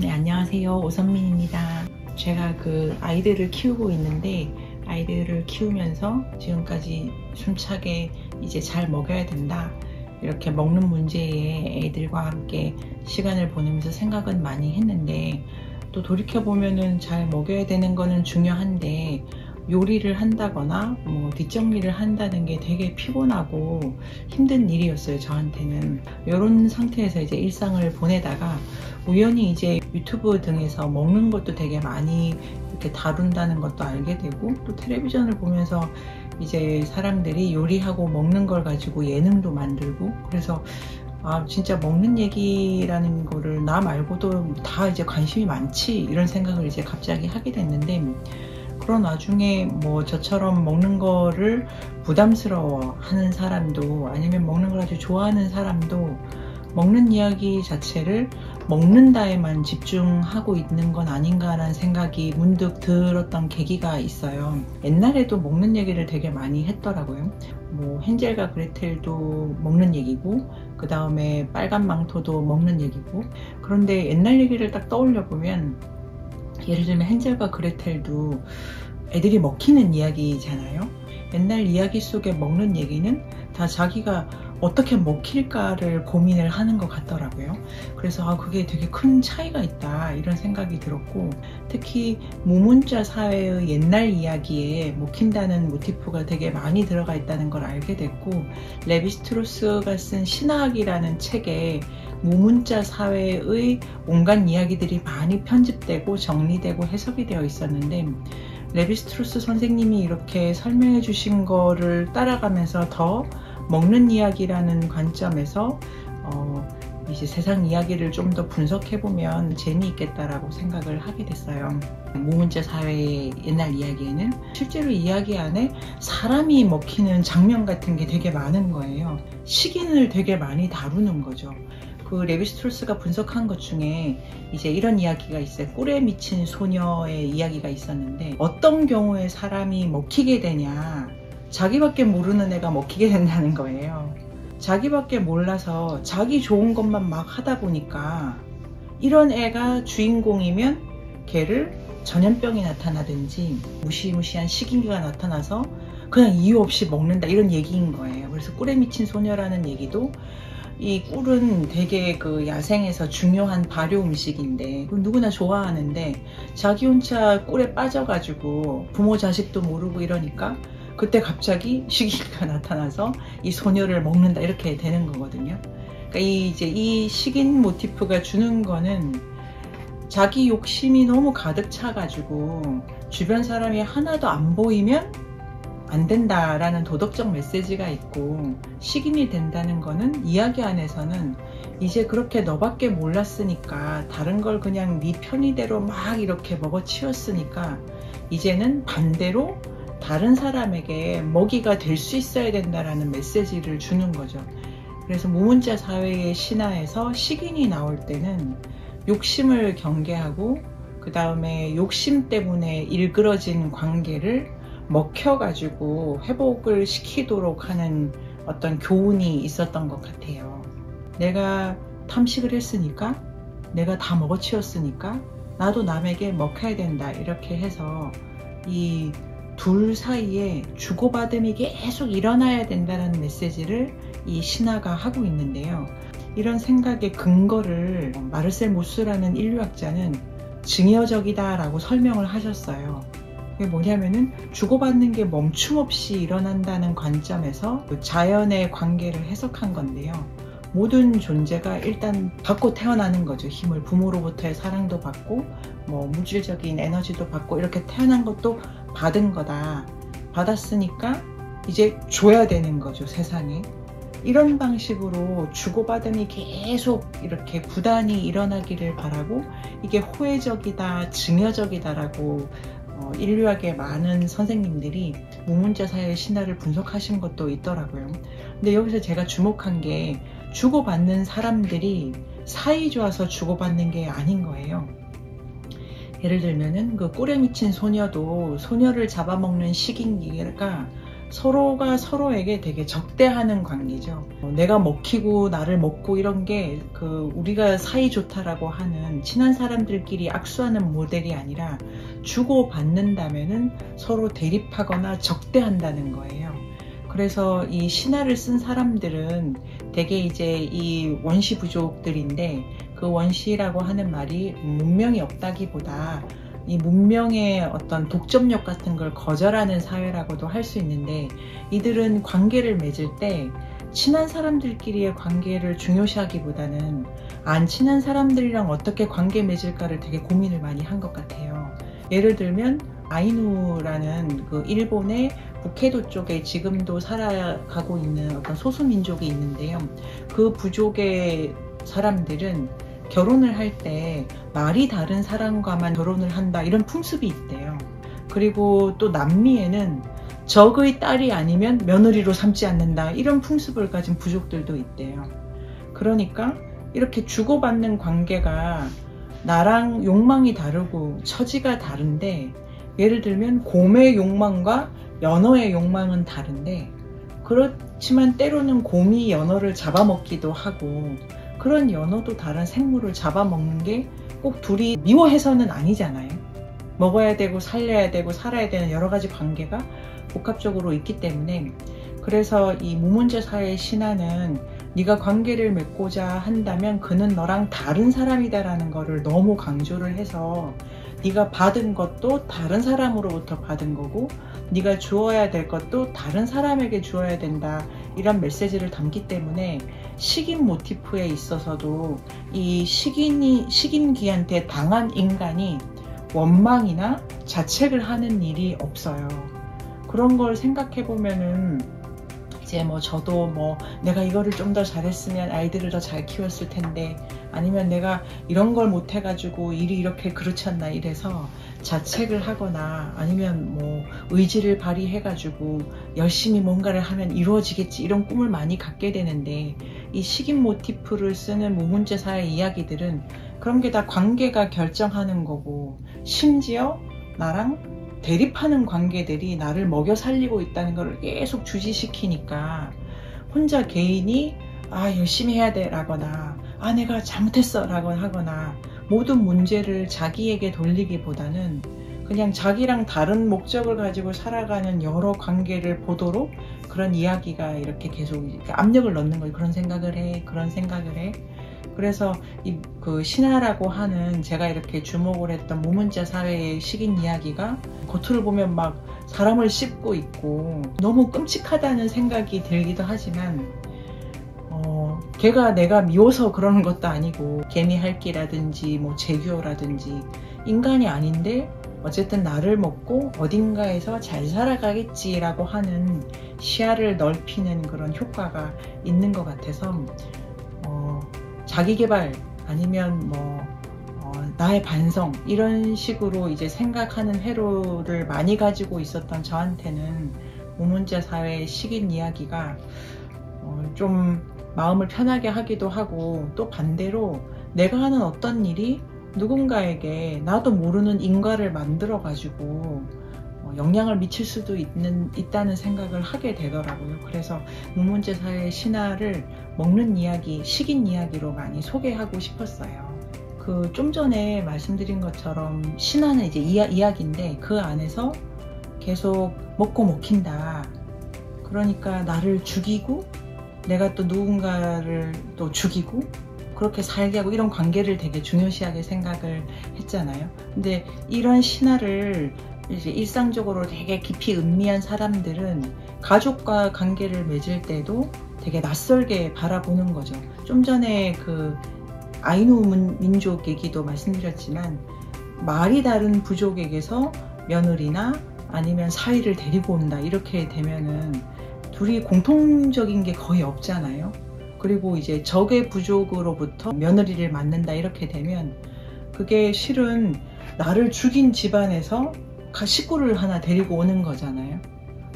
네, 안녕하세요. 오선민입니다. 제가 아이들을 키우고 있는데, 아이들을 키우면서 지금까지 숨차게 이제 잘 먹여야 된다, 이렇게 먹는 문제에 애들과 함께 시간을 보내면서 생각은 많이 했는데, 또 돌이켜보면은 잘 먹여야 되는 거는 중요한데, 요리를 한다거나 뒷정리를 한다는 게 되게 피곤하고 힘든 일이었어요, 저한테는. 이런 상태에서 이제 일상을 보내다가 우연히 이제 유튜브 등에서 먹는 것도 되게 많이 이렇게 다룬다는 것도 알게 되고, 또 텔레비전을 보면서 이제 사람들이 요리하고 먹는 걸 가지고 예능도 만들고, 그래서 진짜 먹는 얘기라는 거를 나 말고도 다 이제 관심이 많지, 이런 생각을 이제 갑자기 하게 됐는데, 그런 와중에 저처럼 먹는 거를 부담스러워 하는 사람도, 아니면 먹는 걸 아주 좋아하는 사람도 먹는 이야기 자체를 먹는다에만 집중하고 있는 건 아닌가라는 생각이 문득 들었던 계기가 있어요. 옛날에도 먹는 얘기를 되게 많이 했더라고요. 헨젤과 그레텔도 먹는 얘기고, 그 다음에 빨간 망토도 먹는 얘기고. 그런데 옛날 얘기를 딱 떠올려 보면, 예를 들면 헨젤과 그레텔도 애들이 먹히는 이야기잖아요. 옛날 이야기 속에 먹는 얘기는 다 자기가 어떻게 먹힐까를 고민을 하는 것 같더라고요. 그래서 그게 되게 큰 차이가 있다, 이런 생각이 들었고, 특히 무문자 사회의 옛날 이야기에 먹힌다는 모티프가 되게 많이 들어가 있다는 걸 알게 됐고, 레비스트로스가 쓴 신화학이라는 책에 무문자 사회의 온갖 이야기들이 많이 편집되고 정리되고 해석이 되어 있었는데, 레비스트로스 선생님이 이렇게 설명해 주신 거를 따라가면서 더 먹는 이야기라는 관점에서 이제 세상 이야기를 좀 더 분석해 보면 재미있겠다라고 생각을 하게 됐어요. 무문자 사회의 옛날 이야기에는 실제로 이야기 안에 사람이 먹히는 장면 같은 게 되게 많은 거예요. 식인을 되게 많이 다루는 거죠. 레비스트로스가 분석한 것 중에 이제 이런 이야기가 있어요. 꿀에 미친 소녀의 이야기가 있었는데, 어떤 경우에 사람이 먹히게 되냐, 자기밖에 모르는 애가 먹히게 된다는 거예요. 자기밖에 몰라서 자기 좋은 것만 막 하다 보니까, 이런 애가 주인공이면 걔를 전염병이 나타나든지 무시무시한 식인기가 나타나서 그냥 이유 없이 먹는다, 이런 얘기인 거예요. 그래서 꿀에 미친 소녀라는 얘기도, 이 꿀은 되게 야생에서 중요한 발효 음식인데 누구나 좋아하는데, 자기 혼자 꿀에 빠져가지고 부모 자식도 모르고 이러니까 그때 갑자기 식인기가 나타나서 이 소녀를 먹는다, 이렇게 되는 거거든요. 그러니까 이 식인 모티프가 주는 거는, 자기 욕심이 너무 가득 차가지고 주변 사람이 하나도 안 보이면 안 된다라는 도덕적 메시지가 있고, 식인이 된다는 거는 이야기 안에서는 이제 그렇게 너밖에 몰랐으니까, 다른 걸 그냥 네 편의대로 막 이렇게 먹어치웠으니까 이제는 반대로 다른 사람에게 먹이가 될 수 있어야 된다라는 메시지를 주는 거죠. 그래서 무문자 사회의 신화에서 식인이 나올 때는 욕심을 경계하고, 그 다음에 욕심 때문에 일그러진 관계를 먹혀가지고 회복을 시키도록 하는 어떤 교훈이 있었던 것 같아요. 내가 탐식을 했으니까, 내가 다 먹어치웠으니까 나도 남에게 먹혀야 된다, 이렇게 해서 이 둘 사이에 주고받음이 계속 일어나야 된다는 메시지를 이 신화가 하고 있는데요. 이런 생각의 근거를 마르셀 모스라는 인류학자는 증여적이다 라고 설명을 하셨어요. 그게 뭐냐면은, 주고받는 게 멈춤없이 일어난다는 관점에서 자연의 관계를 해석한 건데요. 모든 존재가 일단 받고 태어나는 거죠. 힘을 부모로부터의 사랑도 받고, 물질적인 에너지도 받고, 이렇게 태어난 것도 받은 거다. 받았으니까 이제 줘야 되는 거죠, 세상에. 이런 방식으로 주고받음이 계속 이렇게 부단히 일어나기를 바라고, 이게 호혜적이다, 증여적이다라고 인류학의 많은 선생님들이 무문자 사회의 신화를 분석하신 것도 있더라고요. 근데 여기서 제가 주목한 게, 주고받는 사람들이 사이 좋아서 주고받는 게 아닌 거예요. 예를 들면은 꿀에 미친 소녀도 소녀를 잡아먹는 식인기가 서로가 서로에게 되게 적대하는 관계죠. 내가 먹히고 나를 먹고 이런 게 우리가 사이 좋다라고 하는 친한 사람들끼리 악수하는 모델이 아니라 주고받는다면은 서로 대립하거나 적대한다는 거예요. 그래서 이 신화를 쓴 사람들은 되게 이제 이 원시 부족들인데, 그 원시라고 하는 말이 문명이 없다기보다 이 문명의 어떤 독점력 같은 걸 거절하는 사회라고도 할 수 있는데, 이들은 관계를 맺을 때 친한 사람들끼리의 관계를 중요시하기보다는 안 친한 사람들이랑 어떻게 관계 맺을까를 되게 고민을 많이 한 것 같아요. 예를 들면 아이누라는 그 일본의 북해도 쪽에 지금도 살아가고 있는 어떤 소수민족이 있는데요. 그 부족의 사람들은 결혼을 할 때 말이 다른 사람과만 결혼을 한다, 이런 풍습이 있대요. 그리고 또 남미에는 적의 딸이 아니면 며느리로 삼지 않는다, 이런 풍습을 가진 부족들도 있대요. 그러니까 이렇게 주고받는 관계가 나랑 욕망이 다르고 처지가 다른데, 예를 들면 곰의 욕망과 연어의 욕망은 다른데, 그렇지만 때로는 곰이 연어를 잡아먹기도 하고, 그런 연어도 다른 생물을 잡아먹는 게 꼭 둘이 미워해서는 아니잖아요. 먹어야 되고 살려야 되고 살아야 되는 여러 가지 관계가 복합적으로 있기 때문에, 그래서 이 무문제 사회의 신화는 네가 관계를 맺고자 한다면 그는 너랑 다른 사람이다라는 거를 너무 강조를 해서, 네가 받은 것도 다른 사람으로부터 받은 거고 네가 주어야 될 것도 다른 사람에게 주어야 된다, 이런 메시지를 담기 때문에 식인 모티프에 있어서도 이 식인귀한테 당한 인간이 원망이나 자책을 하는 일이 없어요. 그런 걸 생각해 보면은 이제 저도 내가 이거를 좀 더 잘했으면 아이들을 더 잘 키웠을 텐데, 아니면 내가 이런 걸 못해가지고 일이 이렇게 그렇지 않나 이래서 자책을 하거나, 아니면 의지를 발휘해가지고 열심히 뭔가를 하면 이루어지겠지, 이런 꿈을 많이 갖게 되는데, 이 식인 모티프를 쓰는 무문제 사회 이야기들은 그런 게 다 관계가 결정하는 거고, 심지어 나랑 대립하는 관계들이 나를 먹여 살리고 있다는 걸 계속 주지시키니까, 혼자 개인이 열심히 해야 돼 라거나 내가 잘못했어 라고 하거나 모든 문제를 자기에게 돌리기보다는 그냥 자기랑 다른 목적을 가지고 살아가는 여러 관계를 보도록 그런 이야기가 이렇게 계속 압력을 넣는 거예요. 그런 생각을 해. 그래서 그 신화라고 하는 제가 이렇게 주목을 했던 무문자 사회의 식인 이야기가 겉으로 보면 막 사람을 씹고 있고 너무 끔찍하다는 생각이 들기도 하지만, 걔가 내가 미워서 그러는 것도 아니고, 개미핥기라든지 제규어라든지 인간이 아닌데 어쨌든 나를 먹고 어딘가에서 잘 살아가겠지라고 하는 시야를 넓히는 그런 효과가 있는 것 같아서, 자기개발 아니면 나의 반성, 이런 식으로 이제 생각하는 회로를 많이 가지고 있었던 저한테는 무문자 사회의 식인 이야기가 좀 마음을 편하게 하기도 하고, 또 반대로 내가 하는 어떤 일이 누군가에게 나도 모르는 인과를 만들어 가지고 영향을 미칠 수도 있다는 생각을 하게 되더라고요. 그래서 무문제 사회의 신화를 먹는 이야기, 식인 이야기로 많이 소개하고 싶었어요. 좀 전에 말씀드린 것처럼 신화는 이제 이야기인데, 그 안에서 계속 먹고 먹힌다. 그러니까 나를 죽이고 내가 또 누군가를 또 죽이고 그렇게 살게 하고, 이런 관계를 되게 중요시하게 생각을 했잖아요. 근데 이런 신화를 이제 일상적으로 되게 깊이 음미한 사람들은 가족과 관계를 맺을 때도 되게 낯설게 바라보는 거죠. 좀 전에 그 아이누 민족 얘기도 말씀드렸지만, 말이 다른 부족에게서 며느리나 아니면 사위를 데리고 온다, 이렇게 되면은 둘이 공통적인 게 거의 없잖아요. 그리고 이제 적의 부족으로부터 며느리를 맡는다, 이렇게 되면 그게 실은 나를 죽인 집안에서 식구를 하나 데리고 오는 거잖아요.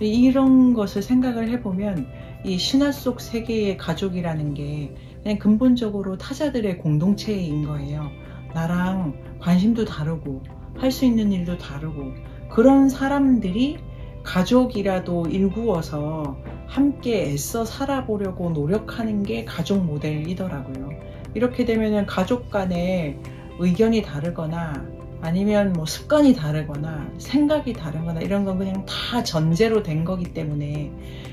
이런 것을 생각을 해보면 이 신화 속 세계의 가족이라는 게 그냥 근본적으로 타자들의 공동체인 거예요. 나랑 관심도 다르고 할 수 있는 일도 다르고, 그런 사람들이 가족이라도 일구어서 함께 애써 살아보려고 노력하는 게 가족 모델이더라고요. 이렇게 되면은 가족 간에 의견이 다르거나 아니면 뭐 습관이 다르거나 생각이 다르거나 이런 건 그냥 다 전제로 된 거기 때문에,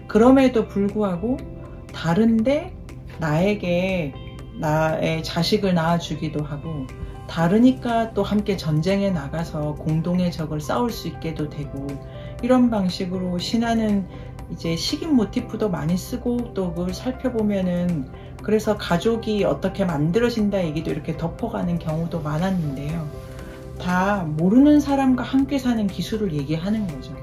그럼에도 불구하고 다른데 나에게 나의 자식을 낳아주기도 하고, 다르니까 또 함께 전쟁에 나가서 공동의 적을 싸울 수 있게도 되고, 이런 방식으로 신화는 이제 식인 모티프도 많이 쓰고, 또 그걸 살펴보면은 그래서 가족이 어떻게 만들어진다 얘기도 이렇게 덮어가는 경우도 많았는데요. 다 모르는 사람과 함께 사는 기술을 얘기하는 거죠.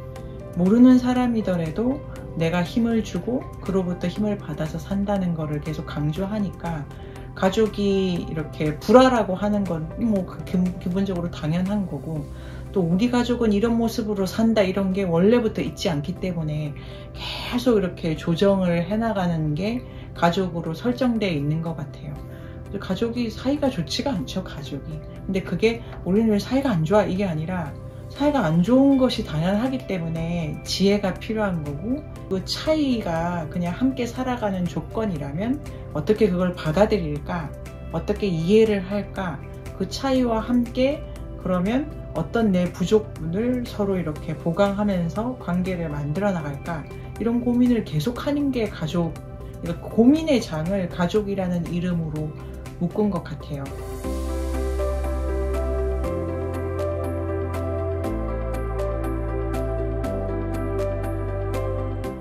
모르는 사람이더라도 내가 힘을 주고 그로부터 힘을 받아서 산다는 거를 계속 강조하니까, 가족이 이렇게 불화라고 하는 건 뭐 기본적으로 당연한 거고, 또 우리 가족은 이런 모습으로 산다 이런 게 원래부터 있지 않기 때문에 계속 이렇게 조정을 해나가는 게 가족으로 설정되어 있는 것 같아요. 가족이 사이가 좋지가 않죠, 가족이. 근데 그게 우리는 왜 사이가 안 좋아 이게 아니라, 사이가 안 좋은 것이 당연하기 때문에 지혜가 필요한 거고, 그 차이가 그냥 함께 살아가는 조건이라면 어떻게 그걸 받아들일까, 어떻게 이해를 할까, 그 차이와 함께 그러면 어떤 내 부족분을 서로 이렇게 보강하면서 관계를 만들어 나갈까, 이런 고민을 계속하는 게 가족, 고민의 장을 가족이라는 이름으로 묶은 것 같아요.